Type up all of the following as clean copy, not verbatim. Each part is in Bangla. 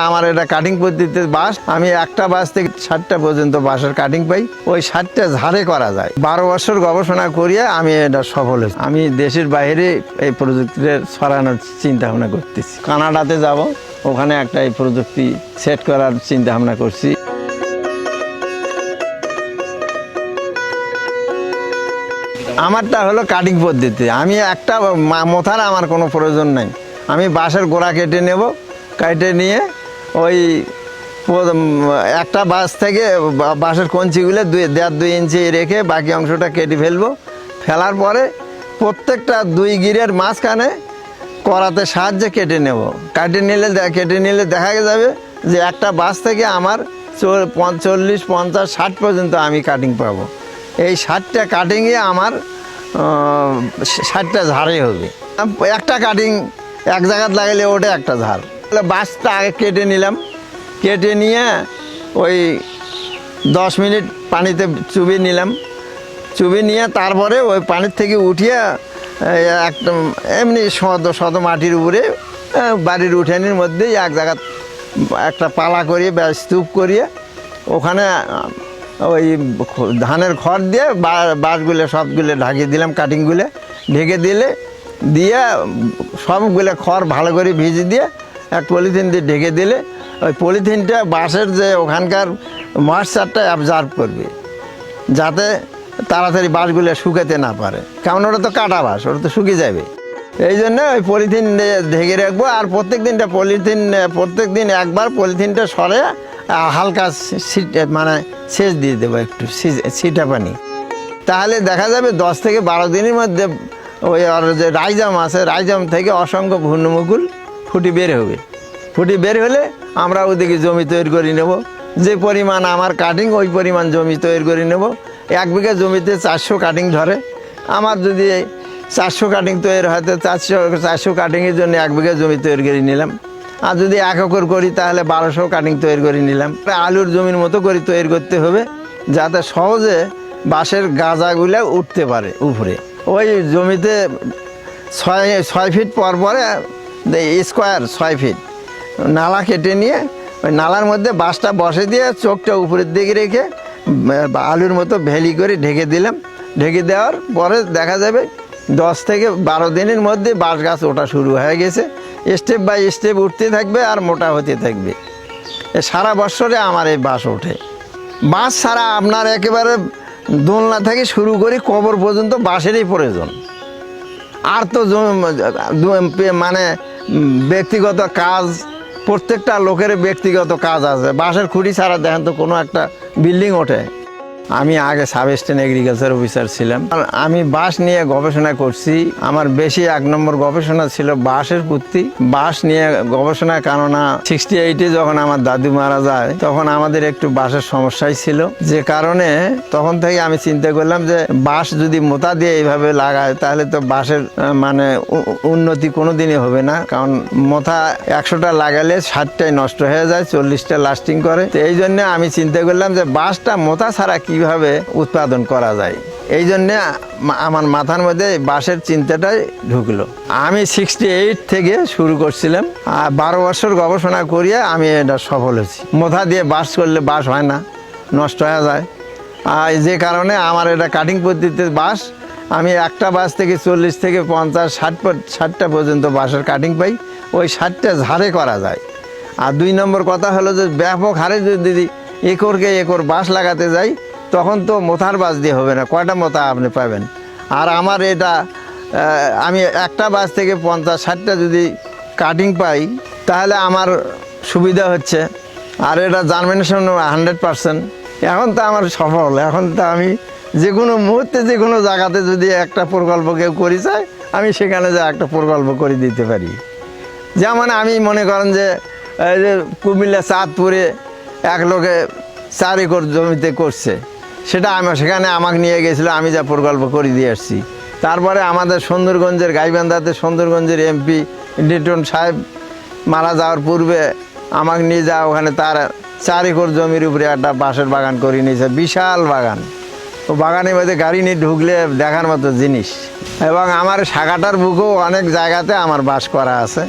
আমার এটা কাটিং পদ্ধতিতে বাঁশ, আমি একটা বাঁশ থেকে 60টা পর্যন্ত বাঁশের কাটিং পাই। ওই 60টা ঝাড়ে করা যায়। 12 বছর গবেষণা করিয়ে আমি এটা সফল হয়েছি। আমি দেশের বাইরে এই প্রযুক্তিটা ছড়ানোর চিন্তা ভাবনা করতেছি। কানাডাতে যাব, ওখানে একটা এই প্রযুক্তি সেট করার চিন্তা ভাবনা করছি। আমারটা হলো কাটিং পদ্ধতি। আমি একটা মোথার আমার কোনো প্রয়োজন নাই। আমি বাঁশের গোড়া কেটে নেব, কেটে নিয়ে ওই একটা বাঁশ থেকে বাঁশের কঞ্চিগুলো 1.5-2 ইঞ্চি রেখে বাকি অংশটা কেটে ফেলবো। ফেলার পরে প্রত্যেকটা 2 গিরের মাঝখানে করাতে সাহায্যে কেটে নেব। কেটে নিলে দেখা যাবে যে একটা বাঁশ থেকে আমার 40, 50, 60 পর্যন্ত আমি কাটিং পাবো। এই 60টা কাটিংয়ে আমার 60টা ঝাড়ে হবে। একটা কাটিং এক জায়গায় লাগালে ওটা একটা ঝাড়। বাঁশটা আগে কেটে নিলাম, কেটে নিয়ে ওই 10 মিনিট পানিতে চুবিয়ে নিলাম। চুবিয়ে নিয়ে তারপরে ওই পানির থেকে উঠিয়ে একদম এমনি শত মাটির উপরে বাড়ির উঠানের মধ্যেই এক জায়গা একটা পালা করিয়ে বা স্তূপ করিয়ে ওখানে ওই ধানের খড় দিয়ে বাঁশগুলো সবগুলো ঢাকিয়ে দিলাম। কাটিংগুলো ঢেকে দিয়ে সবগুলো খড় ভালো করে ভিজে দিয়ে এক পলিথিন দিয়ে ঢেকে দিলে ওই পলিথিনটা বাঁশের যে ওখানকার ময়েশ্চারটা অ্যাবজর্ব করবে, যাতে তাড়াতাড়ি বাঁশগুলো শুকাতে না পারে। কারণ ওটা তো কাটা বাঁশ, ওটা তো শুকিয়ে যাবে। এই জন্য ওই পলিথিন ঢেকে রাখবো। আর প্রত্যেক দিন একবার পলিথিনটা সরে হালকা মানে সেচ দিয়ে দেবো, একটু ছিটা পানি। তাহলে দেখা যাবে 10 থেকে 12 দিনের মধ্যে ওই আর যে রাইজাম আছে, রাইজাম থেকে অসংখ্য ভূর্ণমুকুল ফুটি বের হবে। ফুটি বের হলে আমরা ওদিকে জমি তৈরি করে নেব। যে পরিমাণ আমার কাটিং ওই পরিমাণ জমি তৈরি করে নেব। 1 বিঘা জমিতে 400 কাটিং ধরে। আমার যদি 400 কাটিং তৈরি হয় তো 400 কাটিংয়ের জন্য 1 বিঘা জমি তৈরি করে নিলাম। আর যদি 1 একর করি তাহলে 1200 কাটিং তৈরি করে নিলাম। আলুর জমির মতো করে তৈরি করতে হবে, যাতে সহজে বাঁশের গাজাগুলো উঠতে পারে উপরে। ওই জমিতে 6 ফিট পর পরে স্কোয়ার 6 ফিট নালা কেটে নিয়ে ওই নালার মধ্যে বাঁশটা বসে দিয়ে চোখটা উপরের দিকে রেখে আলুর মতো ভ্যালি করে ঢেকে দিলাম। ঢেকে দেওয়ার পরে দেখা যাবে 10 থেকে 12 দিনের মধ্যে বাঁশ গাছ ওঠা শুরু হয়ে গেছে। স্টেপ বাই স্টেপ উঠতে থাকবে আর মোটা হতে থাকবে। সারা বছরে আমার এই বাঁশ ওঠে। বাঁশ ছাড়া আপনার একেবারে দোলনা থেকে শুরু করে কবর পর্যন্ত বাঁশেরই প্রয়োজন। আর তো মানে ব্যক্তিগত কাজ, প্রত্যেকটা লোকের ব্যক্তিগত কাজ আছে। বাঁশের খুঁটি ছাড়া দেখেন তো কোনো একটা বিল্ডিং ওঠে। আমি আগে সাব অ্যাসিস্ট্যান্ট এগ্রিকালচার অফিসার ছিলাম। আমি বাঁশ নিয়ে গবেষণা করছি। আমার বেশি 1 নম্বর গবেষণা ছিল বাঁশের প্রতি। বাঁশ নিয়ে গবেষণা, কেননা 68-এ যখন আমার দাদু মারা যায় তখন আমাদের একটু বাঁশের সমস্যাই ছিল। যে কারণে তখন থেকে আমি চিন্তা করলাম যে বাঁশ যদি মোতা দিয়ে এইভাবে লাগায় তাহলে তো বাঁশের মানে উন্নতি কোনোদিনই হবে না। কারণ মোতা 100টা লাগালে 60টাই নষ্ট হয়ে যায়, 40টা লাস্টিং করে। তো এই জন্য আমি চিন্তা করলাম যে বাঁশটা মোতা ছাড়া কিভাবে উৎপাদন করা যায়। এই জন্য আমার মাথার মধ্যে বাঁশের চিন্তাটাই ঢুকলো। আমি 68 থেকে শুরু করছিলাম। আর 12 বছর গবেষণা করিয়ে আমি এটা সফল হয়েছি। মোথা দিয়ে বাঁশ করলে বাঁশ হয় না, নষ্ট হয়ে যায়। আর যে কারণে আমার এটা কাটিং পদ্ধতিতে বাঁশ, আমি একটা বাঁশ থেকে 40 থেকে 50, 60টা পর্যন্ত বাঁশের কাটিং পাই। ওই 60টা ঝাড়ে করা যায়। আর 2 নম্বর কথা হলো যে ব্যাপক হারে যদি একরকে একর বাঁশ লাগাতে যাই তখন তো মোথার বাঁশ দিয়ে হবে না। কয়টা মোথা আপনি পাবেন? আর আমার এটা আমি একটা বাঁশ থেকে 50, 60টা যদি কাটিং পাই তাহলে আমার সুবিধা হচ্ছে। আর এটা জার্মিনেশন 100%। এখন তো আমার সফল। এখন তো আমি যে কোনো মুহূর্তে যে কোনো জায়গাতে যদি একটা প্রকল্প কেউ করি চাই, আমি সেখানে যা একটা প্রকল্প করে দিতে পারি। যেমন আমি মনে করেন যে এই যে কুমিল্লা চাঁদপুরে এক লোকে 4 একর জমিতে করছে, সেটা সেখানে আমাকে নিয়ে গেছিলো, আমি যা প্রকল্প করে দিয়ে আসছি। তারপরে আমাদের সুন্দরগঞ্জের গাইবান্ধাতে সুন্দরগঞ্জের এমপি লিটন সাহেব মারা যাওয়ার পূর্বে আমাকে নিয়ে যাওয়া, ওখানে তার 4 একর জমির উপরে একটা বাঁশের বাগান করে নিয়েছে, বিশাল বাগান। ও বাগানের মধ্যে গাড়ি নিয়ে ঢুকলে দেখার মতো জিনিস। এবং আমার শাখাটার বুকেও অনেক জায়গাতে আমার বাস করা আছে।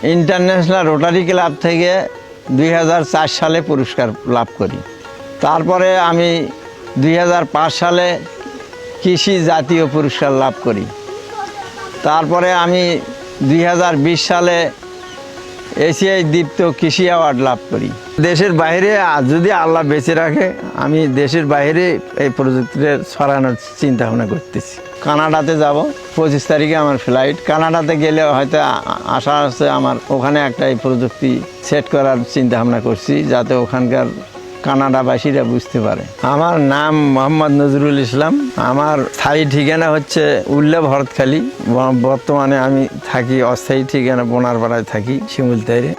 ইন্টারন্যাশনাল রোটারি ক্লাব থেকে 2004 সালে পুরস্কার লাভ করি। তারপরে আমি 2005 সালে কৃষি জাতীয় পুরস্কার লাভ করি। তারপরে আমি 2020 সালে এশিয়ায় দীপ্ত কৃষি অ্যাওয়ার্ড লাভ করি। দেশের বাইরে যদি আল্লাহ বেঁচে রাখে, আমি দেশের বাইরে এই প্রযুক্তিটা ছড়ানোর চিন্তা ভাবনা করতেছি। কানাডাতে যাব, 25 তারিখে আমার ফ্লাইট। কানাডাতে গেলে হয়তো আশা আছে আমার, ওখানে একটা এই প্রযুক্তি সেট করার চিন্তা ভাবনা করছি, যাতে ওখানকার কানাডাবাসীরা বুঝতে পারে। আমার নাম মোহাম্মদ নজরুল ইসলাম। আমার স্থায়ী ঠিকানা হচ্ছে উল্লা ভরতখালী। বর্তমানে আমি থাকি অস্থায়ী ঠিকানা বোনারপাড়ায় থাকি, শিমুলতাইরে।